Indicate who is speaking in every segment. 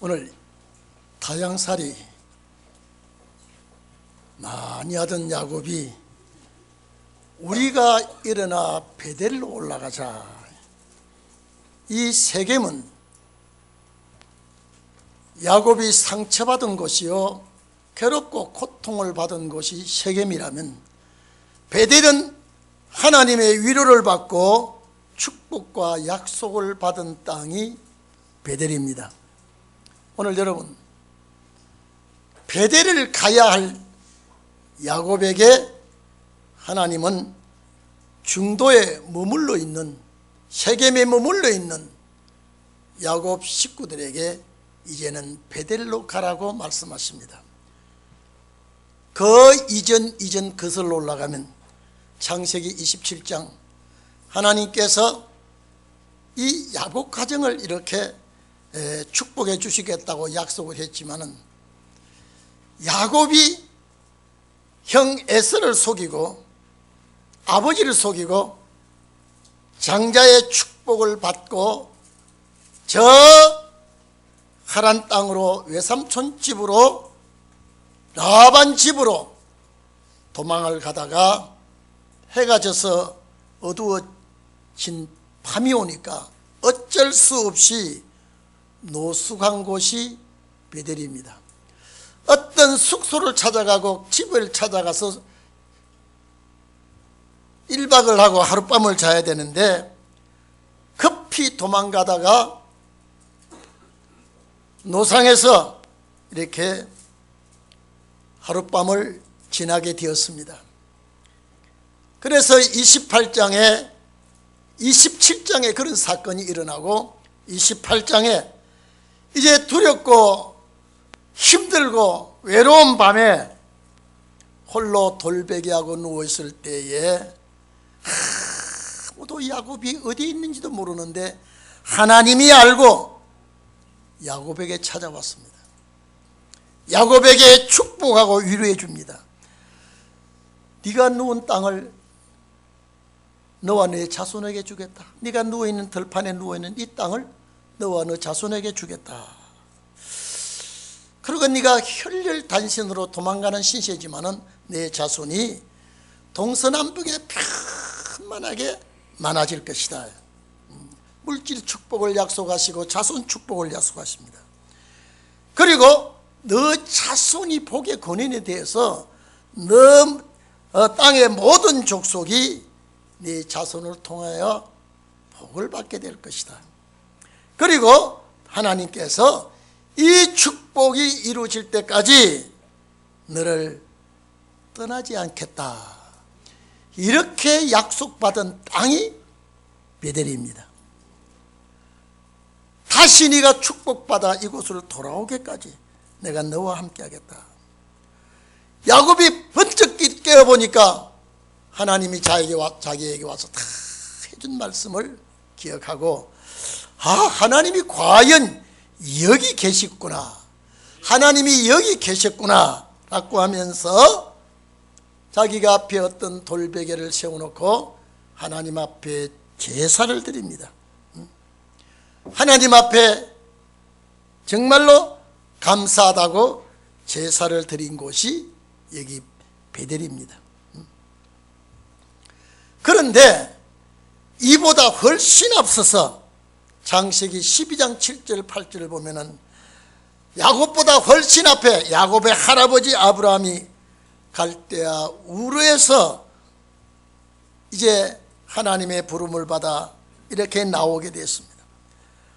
Speaker 1: 오늘 타향살이 많이 하던 야곱이 우리가 일어나 베델로 올라가자. 이 세겜은 야곱이 상처받은 곳이요 괴롭고 고통을 받은 곳이 세겜이라면, 베델은 하나님의 위로를 받고 축복과 약속을 받은 땅이 베델입니다. 오늘 여러분, 베델을 가야 할 야곱에게 하나님은 중도에 머물러 있는, 세겜에 머물러 있는 야곱 식구들에게 이제는 베델로 가라고 말씀하십니다. 그 이전 거슬러 올라가면 창세기 27장, 하나님께서 이 야곱 가정을 이렇게 축복해 주시겠다고 약속을 했지만은, 야곱이 형 에서를 속이고 아버지를 속이고 장자의 축복을 받고 저 하란 땅으로, 외삼촌 집으로, 라반 집으로 도망을 가다가 해가 져서 어두워진 밤이 오니까 어쩔 수 없이 노숙한 곳이 베델입니다. 어떤 숙소를 찾아가고 집을 찾아가서 1박을 하고 하룻밤을 자야 되는데, 급히 도망가다가 노상에서 이렇게 하룻밤을 지나게 되었습니다. 그래서 27장에 그런 사건이 일어나고, 28장에 이제 두렵고 힘들고 외로운 밤에 홀로 돌베개하고 누워있을 때에 아무도 야곱이 어디 있는지도 모르는데 하나님이 알고 야곱에게 찾아왔습니다. 야곱에게 축복하고 위로해 줍니다. 네가 누운 땅을 너와 네 자손에게 주겠다. 네가 누워있는 들판에 누워있는 이 땅을 너와 너 자손에게 주겠다. 그리고 네가 혈혈단신으로 도망가는 신세지만은 내 자손이 동서남북에 편만하게 많아질 것이다. 물질 축복을 약속하시고 자손 축복을 약속하십니다. 그리고 너 자손이 복의 권인에 대해서 너 땅의 모든 족속이 네 자손을 통하여 복을 받게 될 것이다. 그리고 하나님께서 이 축복이 이루어질 때까지 너를 떠나지 않겠다. 이렇게 약속받은 땅이 베델입니다. 다시 네가 축복받아 이곳으로 돌아오기까지 내가 너와 함께 하겠다. 야곱이 번쩍 깨어보니까 하나님이 자기에게 와서 다 해준 말씀을 기억하고, 하나님이 과연 여기 계셨구나, 하나님이 여기 계셨구나 라고 하면서 자기가 앞에 어떤 돌베개를 세워놓고 하나님 앞에 제사를 드립니다. 하나님 앞에 정말로 감사하다고 제사를 드린 곳이 여기 베델입니다. 그런데 이보다 훨씬 앞서서 창세기 12장 7절 8절을 보면은 야곱보다 훨씬 앞에 야곱의 할아버지 아브라함이 갈대아 우르에서 이제 하나님의 부름을 받아 이렇게 나오게 됐습니다.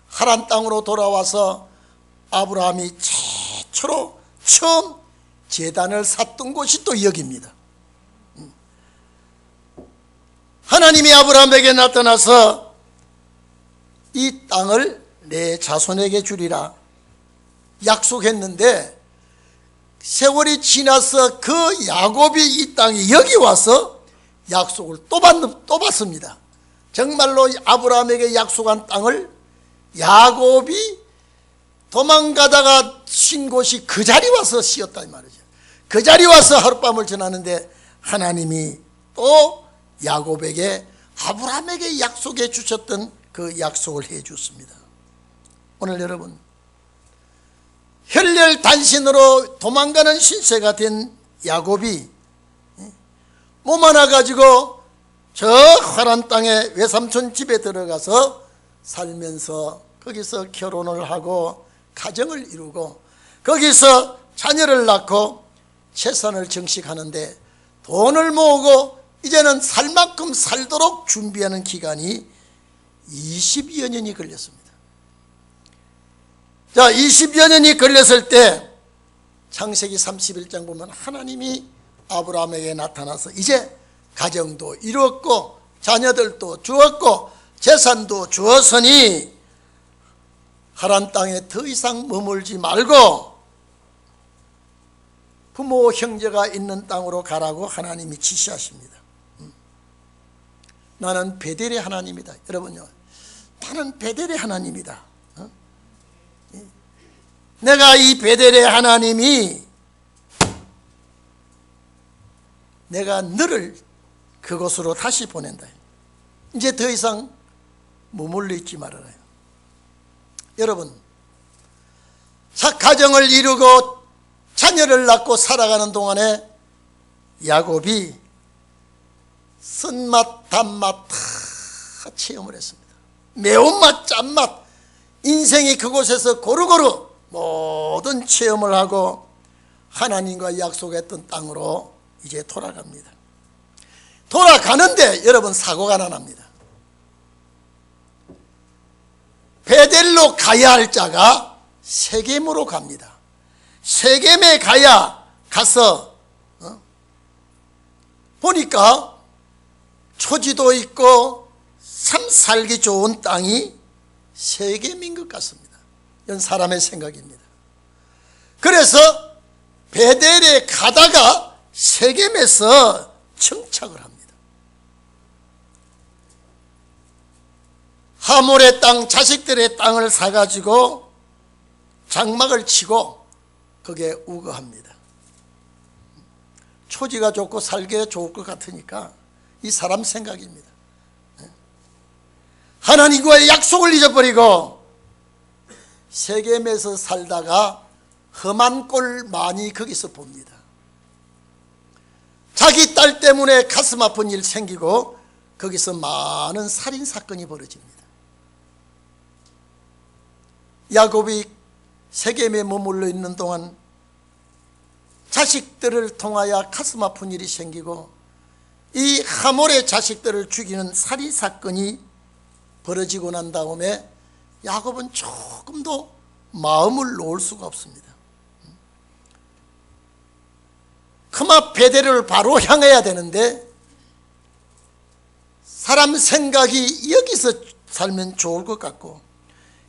Speaker 1: 하란 땅으로 돌아와서 아브라함이 최초로 처음 제단을 샀던 곳이 또 여기입니다. 하나님이 아브라함에게 나타나서 이 땅을 내 자손에게 주리라 약속했는데, 세월이 지나서 그 야곱이 이 땅에 여기 와서 약속을 또 받습니다. 정말로 아브라함에게 약속한 땅을 야곱이 도망가다가 쉰 곳이 그 자리 와서 씌었다 이 말이죠. 그 자리 와서 하룻밤을 지나는데 하나님이 또 야곱에게, 아브라함에게 약속해 주셨던 그 약속을 해 줬습니다. 오늘 여러분, 혈혈단신으로 도망가는 신세가 된 야곱이 몸 하나 가지고 저 화란 땅에 외삼촌 집에 들어가서 살면서 거기서 결혼을 하고 가정을 이루고 거기서 자녀를 낳고 재산을 증식하는데 돈을 모으고 이제는 살 만큼 살도록 준비하는 기간이 20여 년이 걸렸습니다. 자, 20여 년이 걸렸을 때 창세기 31장 보면 하나님이 아브라함에게 나타나서 이제 가정도 이루었고 자녀들도 주었고 재산도 주었으니 하란 땅에 더 이상 머물지 말고 부모 형제가 있는 땅으로 가라고 하나님이 지시하십니다. 나는 베델의 하나님이다. 여러분요, 나는 베델의 하나님이다. 내가 이 베델의 하나님이 내가 너를 그곳으로 다시 보낸다. 이제 더 이상 머물러 있지 말아라. 여러분, 가정을 이루고 자녀를 낳고 살아가는 동안에 야곱이 쓴맛 단맛 다 체험을 했습니다. 매운맛 짠맛 인생이 그곳에서 고루고루 모든 체험을 하고 하나님과 약속했던 땅으로 이제 돌아갑니다. 돌아가는데 여러분 사고가 하나 납니다. 베델로 가야 할 자가 세겜으로 갑니다. 세겜에 가서 보니까 초지도 있고 참 살기 좋은 땅이 세겜인 것 같습니다. 이건 사람의 생각입니다. 그래서 베델에 가다가 세겜에서 정착을 합니다. 하몰의 땅, 자식들의 땅을 사가지고 장막을 치고 거기에 우거합니다. 초지가 좋고 살기가 좋을 것 같으니까 이 사람 생각입니다. 하나님과의 약속을 잊어버리고 세겜에서 살다가 험한 꼴 많이 거기서 봅니다. 자기 딸 때문에 가슴 아픈 일 생기고 거기서 많은 살인사건이 벌어집니다. 야곱이 세겜에 머물러 있는 동안 자식들을 통하여 가슴 아픈 일이 생기고 이 하몰의 자식들을 죽이는 살인사건이 벌어지고 난 다음에 야곱은 조금도 마음을 놓을 수가 없습니다. 그마 베델을 바로 향해야 되는데 사람 생각이 여기서 살면 좋을 것 같고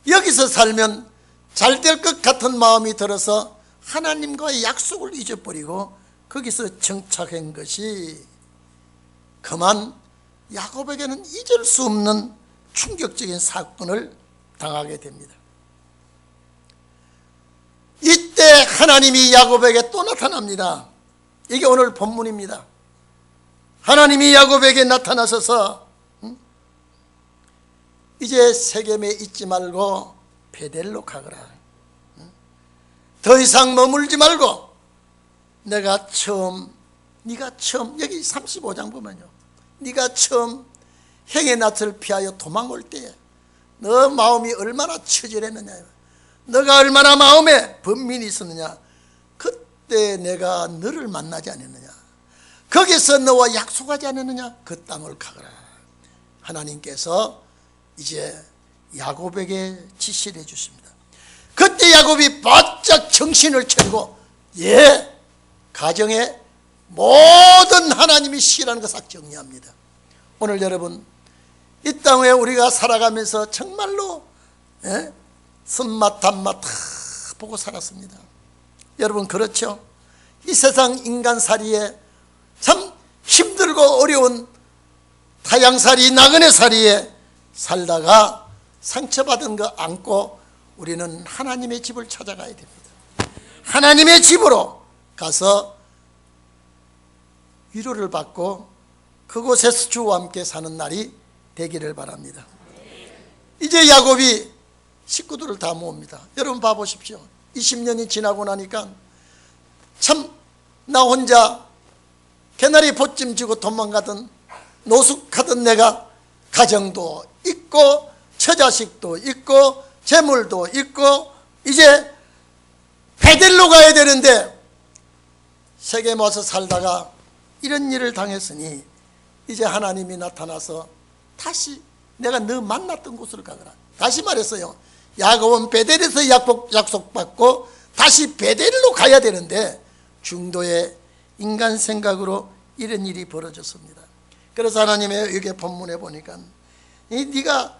Speaker 1: 여기서 살면 잘 될 것 같은 마음이 들어서 하나님과의 약속을 잊어버리고 거기서 정착한 것이 그만 야곱에게는 잊을 수 없는 충격적인 사건을 당하게 됩니다. 이때 하나님이 야곱에게 또 나타납니다. 이게 오늘 본문입니다. 하나님이 야곱에게 나타나셔서 이제 세겜에 있지 말고 베델로 가거라. 더 이상 머물지 말고 네가 처음 여기 35장 보면요, 네가 처음 행의 낯을 피하여 도망올 때에 너 마음이 얼마나 처절했느냐, 너가 얼마나 마음에 번민이 있었느냐, 그때 내가 너를 만나지 않았느냐, 거기서 너와 약속하지 않았느냐, 그 땅을 가거라. 하나님께서 이제 야곱에게 지시를 해주십니다. 그때 야곱이 바짝 정신을 차리고 가정의 모든 하나님이 시라는 것을 정리합니다. 오늘 여러분 이 땅에 우리가 살아가면서 정말로 쓴맛 단맛 다 보고 살았습니다. 여러분 그렇죠? 이 세상 인간살이에 참 힘들고 어려운 타양살이 나그네살이에 살다가 상처받은 거 안고 우리는 하나님의 집을 찾아가야 됩니다. 하나님의 집으로 가서 위로를 받고 그곳에서 주와 함께 사는 날이 되기를 바랍니다. 이제 야곱이 식구들을 다 모읍니다. 여러분 봐보십시오. 20년이 지나고 나니까 참 나 혼자 개나리 보찜 지고 도망가던 노숙하던 내가 가정도 있고 처자식도 있고 재물도 있고 이제 베델로 가야 되는데 세겜 와서 살다가 이런 일을 당했으니 이제 하나님이 나타나서 다시 내가 너 만났던 곳으로 가거라. 다시 말했어요. 야곱은 베델에서 약속받고 다시 베델로 가야 되는데 중도의 인간 생각으로 이런 일이 벌어졌습니다. 그래서 하나님의 여기 본문에 보니까 네가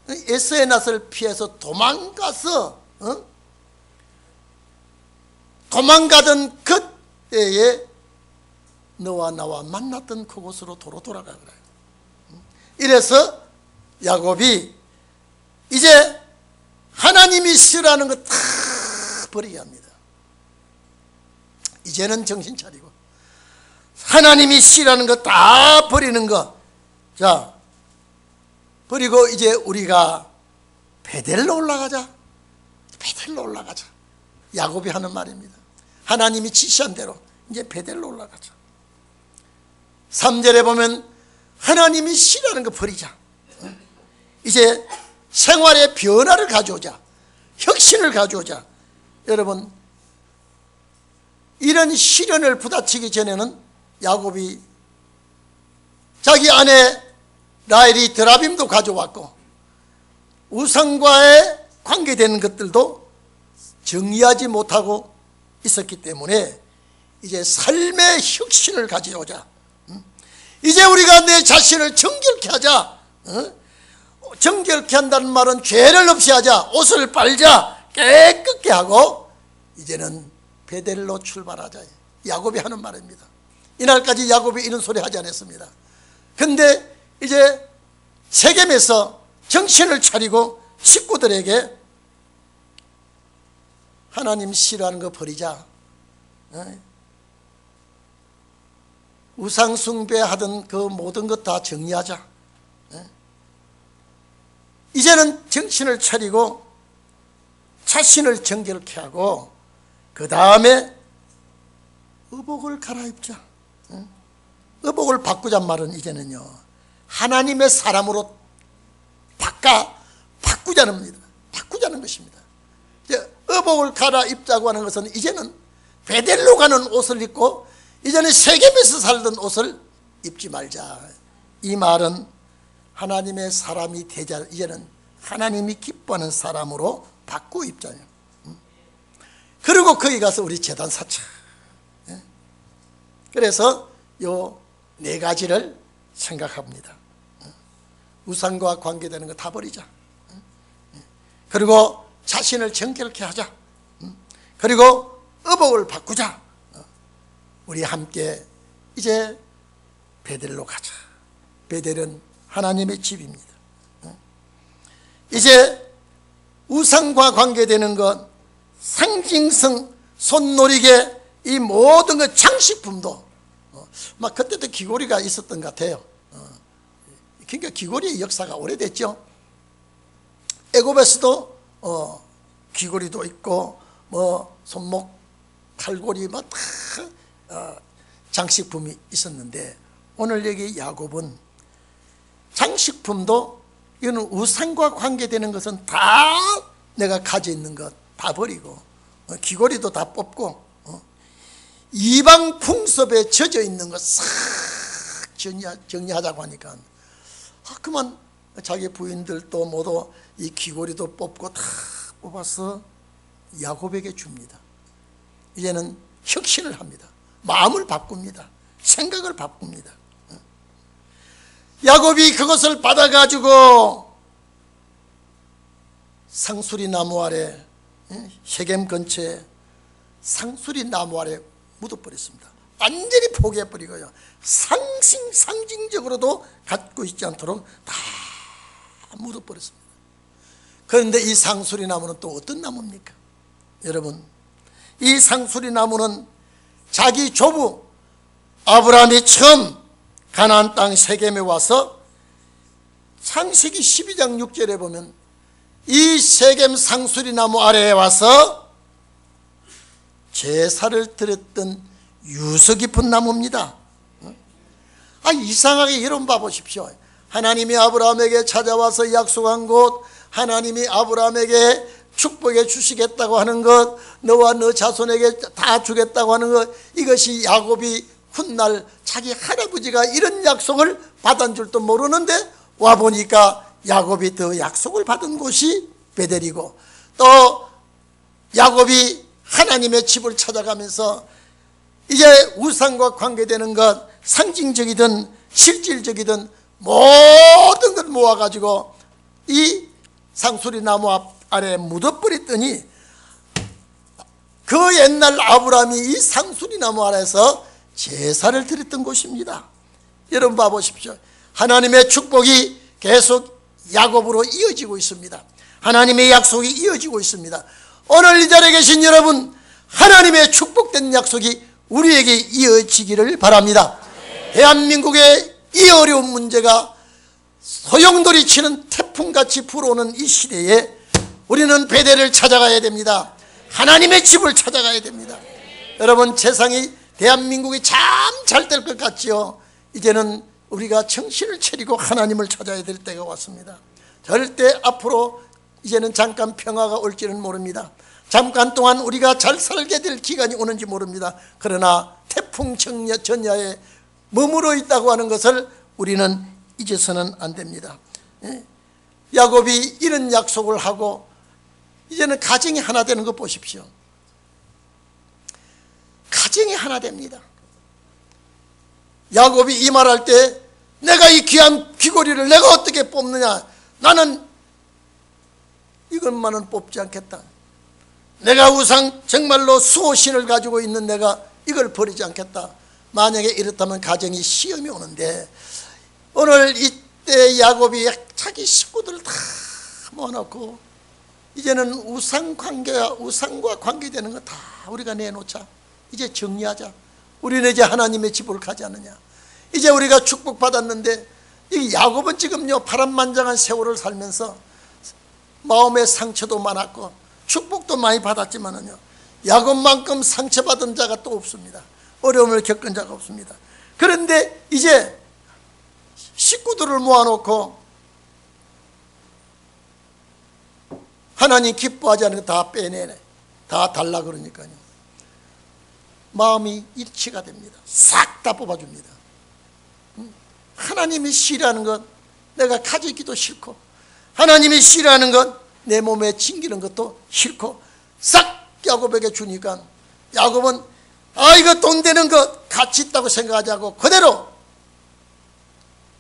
Speaker 1: 에서의 낯을 피해서 도망가서 도망가던 그때에 너와 나와 만났던 그곳으로 도로 돌아가거라. 이래서 야곱이 이제 하나님이 싫어하는 거 다 버리게 합니다. 이제는 정신 차리고 하나님이 싫어하는 거 다 버리는 거. 자, 그리고 이제 우리가 베델로 올라가자. 베델로 올라가자. 야곱이 하는 말입니다. 하나님이 지시한 대로 이제 베델로 올라가자. 3절에 보면 하나님이 싫어하는 거 버리자. 이제 생활의 변화를 가져오자. 혁신을 가져오자. 여러분, 이런 시련을 부딪히기 전에는 야곱이 자기 아내 라헬이 드라빔도 가져왔고 우상과의 관계되는 것들도 정리하지 못하고 있었기 때문에 이제 삶의 혁신을 가져오자. 이제 우리가 내 자신을 정결케 하자. 정결케 한다는 말은 죄를 없이 하자. 옷을 빨자. 깨끗게 하고 이제는 베델로 출발하자. 야곱이 하는 말입니다. 이날까지 야곱이 이런 소리 하지 않았습니다. 근데 이제 세겜에서 정신을 차리고 식구들에게 하나님 싫어하는 거 버리자. 우상 숭배하던 그 모든 것 다 정리하자. 이제는 정신을 차리고 자신을 정결케 하고 그 다음에 의복을 갈아입자. 의복을 바꾸자는 말은 이제는요 하나님의 사람으로 바꾸자는 것입니다. 이제 의복을 갈아입자고 하는 것은 이제는 베델로 가는 옷을 입고 이제는 세겜에서 살던 옷을 입지 말자. 이 말은 하나님의 사람이 되자. 이제는 하나님이 기뻐하는 사람으로 바꾸어 입자요. 그리고 거기 가서 우리 제단 사자. 그래서 요 네 가지를 생각합니다. 우상과 관계되는 거 다 버리자. 그리고 자신을 정결케 하자. 그리고 의복을 바꾸자. 우리 함께 이제 베델로 가자. 베델은 하나님의 집입니다. 이제 우상과 관계되는 것, 상징성, 손놀이개, 이 모든 것, 장식품도 막 그때도 귀고리가 있었던 것 같아요. 그러니까 귀고리의 역사가 오래됐죠. 애굽에서도 귀고리도 있고 뭐 손목 칼고리 뭐 다 장식품이 있었는데 오늘 여기 야곱은 장식품도 이거는 우상과 관계되는 것은 다 내가 가지고 있는 것 다 버리고 귀고리도 다 뽑고 이방 풍습에 젖어 있는 것 싹 정리하자고 하니까 그만 자기 부인들도 모두 이 귀고리도 뽑고 다 뽑아서 야곱에게 줍니다. 이제는 혁신을 합니다. 마음을 바꿉니다. 생각을 바꿉니다. 야곱이 그것을 받아가지고 상수리 나무 아래, 세겜 근처에 상수리 나무 아래 묻어버렸습니다. 완전히 포기해버리고요. 상징적으로도 갖고 있지 않도록 다 묻어버렸습니다. 그런데 이 상수리 나무는 또 어떤 나무입니까? 여러분, 이 상수리 나무는 자기 조부 아브라함이 처음 가나안 땅 세겜에 와서 창세기 12장 6절에 보면 이 세겜 상수리 나무 아래에 와서 제사를 드렸던 유서 깊은 나무입니다. 이상하게 여러분 봐보십시오. 하나님이 아브라함에게 찾아와서 약속한 곳, 하나님이 아브라함에게 축복해 주시겠다고 하는 것, 너와 너 자손에게 다 주겠다고 하는 것, 이것이 야곱이 훗날 자기 할아버지가 이런 약속을 받은 줄도 모르는데 와보니까 야곱이 더 약속을 받은 곳이 베델이고, 또 야곱이 하나님의 집을 찾아가면서 이제 우상과 관계되는 것, 상징적이든 실질적이든 모든 걸 모아가지고 이 상수리 나무 아래 묻어버렸더니 그 옛날 아브라함이 이 상수리 나무 아래에서 제사를 드렸던 곳입니다. 여러분 봐보십시오. 하나님의 축복이 계속 야곱으로 이어지고 있습니다. 하나님의 약속이 이어지고 있습니다. 오늘 이 자리에 계신 여러분, 하나님의 축복된 약속이 우리에게 이어지기를 바랍니다. 대한민국의 이 어려운 문제가 소용돌이 치는 태풍같이 불어오는 이 시대에 우리는 베델을 찾아가야 됩니다. 하나님의 집을 찾아가야 됩니다. 여러분, 세상이 대한민국이 참 잘 될 것 같지요. 이제는 우리가 정신을 차리고 하나님을 찾아야 될 때가 왔습니다. 절대 앞으로 이제는 잠깐 평화가 올지는 모릅니다. 잠깐 동안 우리가 잘 살게 될 기간이 오는지 모릅니다. 그러나 태풍 전야에 머물러 있다고 하는 것을 우리는 잊어서는 안 됩니다. 야곱이 이런 약속을 하고 이제는 가정이 하나 되는 거 보십시오. 가정이 하나 됩니다. 야곱이 이 말할 때 내가 이 귀한 귀고리를 내가 어떻게 뽑느냐, 나는 이것만은 뽑지 않겠다. 내가 우상 정말로 수호신을 가지고 있는 내가 이걸 버리지 않겠다. 만약에 이렇다면 가정이 시험이 오는데, 오늘 이때 야곱이 자기 식구들을 다 모아놓고 이제는 우상과 관계되는 거 다 우리가 내놓자. 이제 정리하자. 우리는 이제 하나님의 집으로 가지 않느냐. 이제 우리가 축복받았는데, 이 야곱은 지금요 파란만장한 세월을 살면서 마음의 상처도 많았고 축복도 많이 받았지만은요, 야곱만큼 상처받은 자가 또 없습니다. 어려움을 겪은 자가 없습니다. 그런데 이제 식구들을 모아놓고 하나님 기뻐하지 않는 거 다 빼내네, 다 달라 그러니까요. 마음이 일치가 됩니다. 싹 다 뽑아줍니다. 하나님이 싫어하는 것 내가 가지기도 싫고, 하나님이 싫어하는 것 내 몸에 징기는 것도 싫고, 싹 야곱에게 주니까 야곱은 이거 돈 되는 것 가치 있다고 생각하지 않고 그대로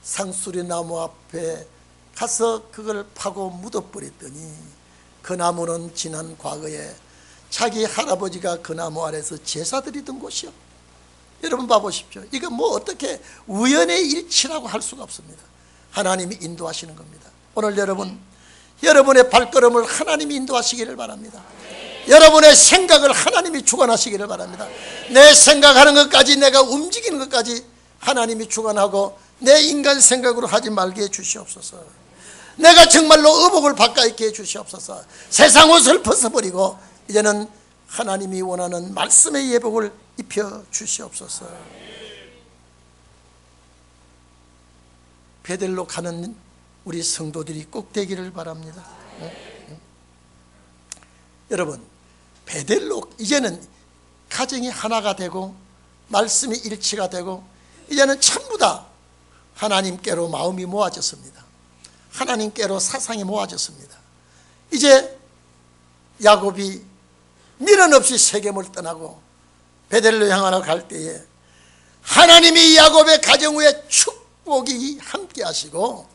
Speaker 1: 상수리 나무 앞에 가서 그걸 파고 묻어버렸더니, 그 나무는 지난 과거에 자기 할아버지가 그 나무 아래서 제사 드리던 곳이요. 여러분 봐보십시오. 이거 뭐 어떻게 우연의 일치라고 할 수가 없습니다. 하나님이 인도하시는 겁니다. 오늘 여러분의 발걸음을 하나님이 인도하시기를 바랍니다. 여러분의 생각을 하나님이 주관하시기를 바랍니다. 내 생각하는 것까지, 내가 움직이는 것까지 하나님이 주관하고 내 인간 생각으로 하지 말게 해주시옵소서. 내가 정말로 의복을 바꿔 입게 해주시옵소서. 세상 옷을 벗어버리고 이제는 하나님이 원하는 말씀의 예복을 입혀 주시옵소서. 베델로 가는 우리 성도들이 꼭 되기를 바랍니다. 여러분, 베델로 이제는 가정이 하나가 되고 말씀이 일치가 되고 이제는 전부 다 하나님께로 마음이 모아졌습니다. 하나님께로 사상이 모아졌습니다. 이제 야곱이 미련 없이 세겜을 떠나고 베델로 향하러 갈 때에 하나님이 야곱의 가정 위에 축복이 함께 하시고,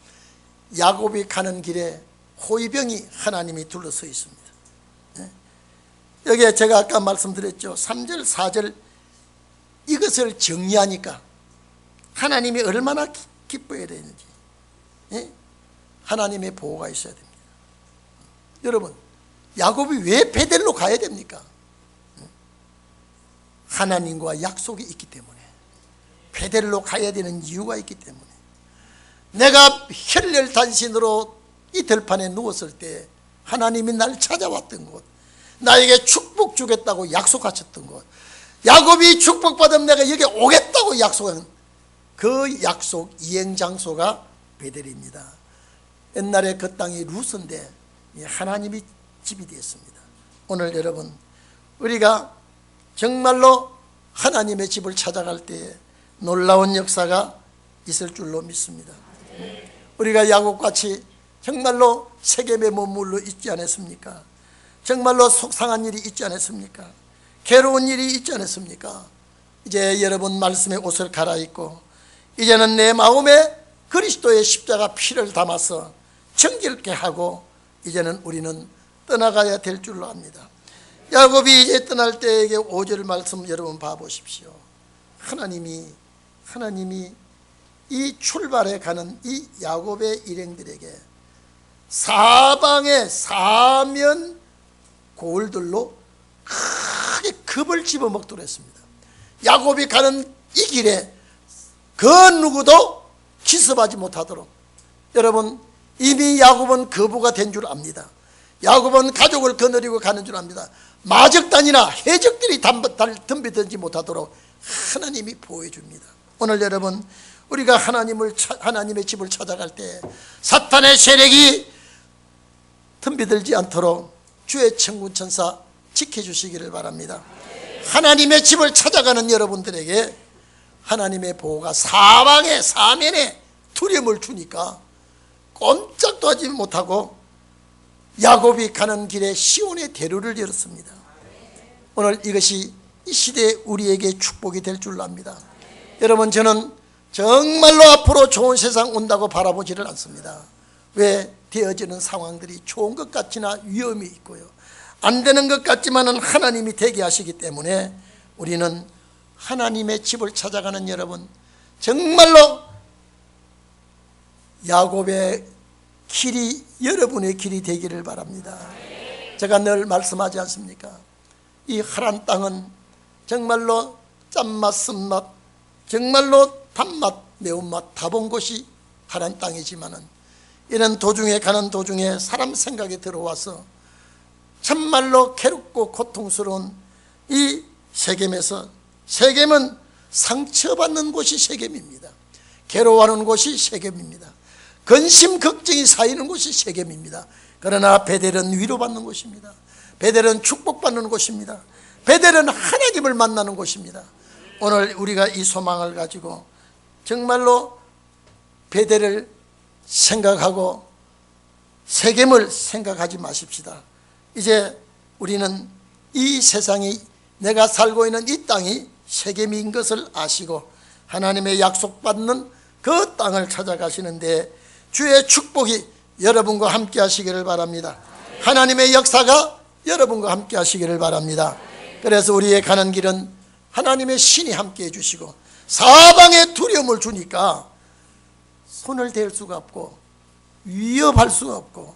Speaker 1: 야곱이 가는 길에 호위병이 하나님이 둘러서 있습니다. 여기에 제가 아까 말씀드렸죠. 3절 4절 이것을 정리하니까 하나님이 얼마나 기뻐해야 되는지, 하나님의 보호가 있어야 됩니다. 여러분, 야곱이 왜 베델로 가야 됩니까? 하나님과 약속이 있기 때문에 베델로 가야 되는 이유가 있기 때문에, 내가 혈혈단신으로 이 들판에 누웠을 때 하나님이 날 찾아왔던 곳, 나에게 축복 주겠다고 약속하셨던 것, 야곱이 축복받으면 내가 여기 오겠다고 약속한 그 약속 이행 장소가 베델입니다. 옛날에 그 땅이 루스인데 하나님이 집이 되었습니다. 오늘 여러분, 우리가 정말로 하나님의 집을 찾아갈 때 놀라운 역사가 있을 줄로 믿습니다. 우리가 야곱같이 정말로 세겜에 머물러 있지 않았습니까? 정말로 속상한 일이 있지 않았습니까? 괴로운 일이 있지 않았습니까? 이제 여러분 말씀의 옷을 갈아입고 이제는 내 마음에 그리스도의 십자가 피를 담아서 정결케 하고 이제는 우리는 떠나가야 될 줄로 압니다. 야곱이 이제 떠날 때에게 5절 말씀 여러분 봐보십시오. 하나님이 이 출발해 가는 이 야곱의 일행들에게 사방에 사면 고울들로 크게 겁을 집어먹도록 했습니다. 야곱이 가는 이 길에 그 누구도 기습하지 못하도록. 여러분, 이미 야곱은 거부가 된 줄 압니다. 야곱은 가족을 거느리고 가는 줄 압니다. 마적단이나 해적들이 덤비든지 못하도록 하나님이 보호해 줍니다. 오늘 여러분, 우리가 하나님의 집을 찾아갈 때 사탄의 세력이 덤비들지 않도록 주의 천군 천사 지켜주시기를 바랍니다. 하나님의 집을 찾아가는 여러분들에게 하나님의 보호가 사방에 사면에 두려움을 주니까 꼼짝도 하지 못하고 야곱이 가는 길에 시온의 대로를 열었습니다. 오늘 이것이 이 시대에 우리에게 축복이 될 줄 압니다. 여러분, 저는 정말로 앞으로 좋은 세상 온다고 바라보지를 않습니다. 왜? 되어지는 상황들이 좋은 것 같지나 위험이 있고요, 안 되는 것 같지만은 하나님이 되게 하시기 때문에 우리는 하나님의 집을 찾아가는 여러분, 정말로 야곱의 길이 여러분의 길이 되기를 바랍니다. 제가 늘 말씀하지 않습니까? 이 하란 땅은 정말로 짠맛, 쓴맛, 정말로 단맛, 매운맛 다 본 곳이 하란 땅이지만은 이런 도중에 가는 도중에 사람 생각이 들어와서 참말로 괴롭고 고통스러운 이 세겜에서, 세겜은 상처받는 곳이 세겜입니다. 괴로워하는 곳이 세겜입니다. 근심 걱정이 쌓이는 곳이 세겜입니다. 그러나 베델은 위로받는 곳입니다. 베델은 축복받는 곳입니다. 베델은 하나님을 만나는 곳입니다. 오늘 우리가 이 소망을 가지고 정말로 베델을 생각하고 세겜을 생각하지 마십시다. 이제 우리는 이 세상이, 내가 살고 있는 이 땅이 세겜인 것을 아시고 하나님의 약속받는 그 땅을 찾아가시는데 주의 축복이 여러분과 함께 하시기를 바랍니다. 하나님의 역사가 여러분과 함께 하시기를 바랍니다. 그래서 우리의 가는 길은 하나님의 신이 함께 해주시고 사방에 두려움을 주니까 손을 댈 수가 없고 위협할 수가 없고,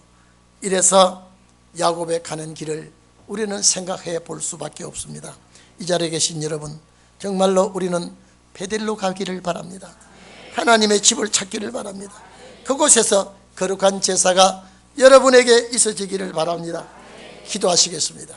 Speaker 1: 이래서 야곱의 가는 길을 우리는 생각해 볼 수밖에 없습니다. 이 자리에 계신 여러분, 정말로 우리는 베델로 가기를 바랍니다. 하나님의 집을 찾기를 바랍니다. 그곳에서 거룩한 제사가 여러분에게 있어지기를 바랍니다. 기도하시겠습니다.